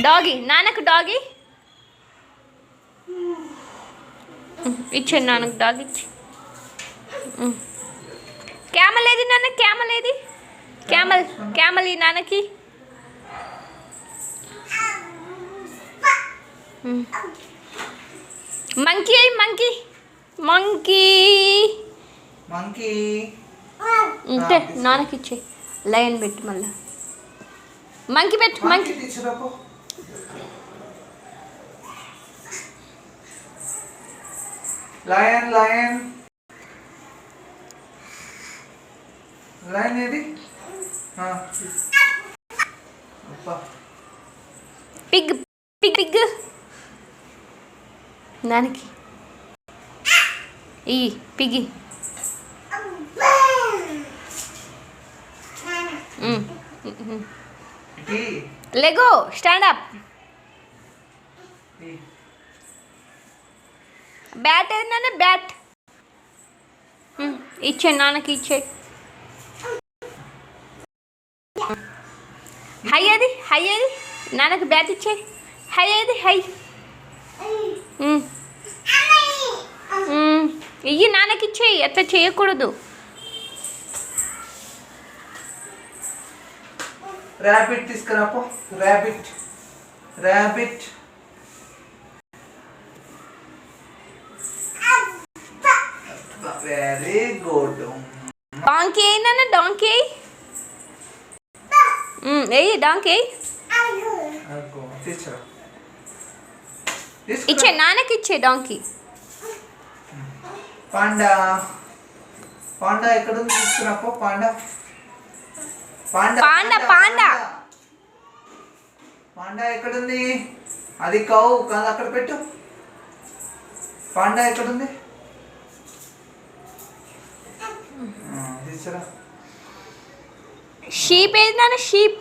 Doggy నాన్నకు doggy ఇచ్చాను నాన్నకు డాగ్ ఇచ్చి. క్యామల్ ఏది నాన్న, క్యామల్ ఏది, క్యామల్ క్యామల్ ఈ నాన్నకి. మంకీ అయ్యి మంకీ మంకీ మంకీ అంతే నాన్నకి ఇచ్చే. లయన్ పెట్టు మళ్ళా, మంకీ పెట్టు మంకీ. లయన్ లయన్ లయన్ ఏది? పిగ్ పిగ్ పిగ్ నాన్నకి ఈ piggy. Lego stand up. Bat ఏది నాన్న, బ్యాట్ ఇచ్చే నాన్నకి ఇచ్చే. హై అది, హై అది నాన్నకి బ్యాట్ ఇచ్చే. హై అది, హై ఇయ్యి నాన్నకి ఇచ్చేయి, అట్లా చేయకూడదు. ర్యాబిట్ తీసుకురాపో, rabbit rabbit. Very good. Donkey అయినా, డాంకీ ఎయ్యి, డాంకీ ఇచ్చే నాన్నకి ఇచ్చే. డాంకీ. పాండా పాండా ఎక్కడ ఉంది? తీసుకురాపో panda. Panda panda panda panda ఎక్కడుంది? అది కౌ కాదు, అక్కడ పెట్టు. పాండా ఎక్కడుంది? తీసుకురా. షీప్ ఏది నాన్న, షీప్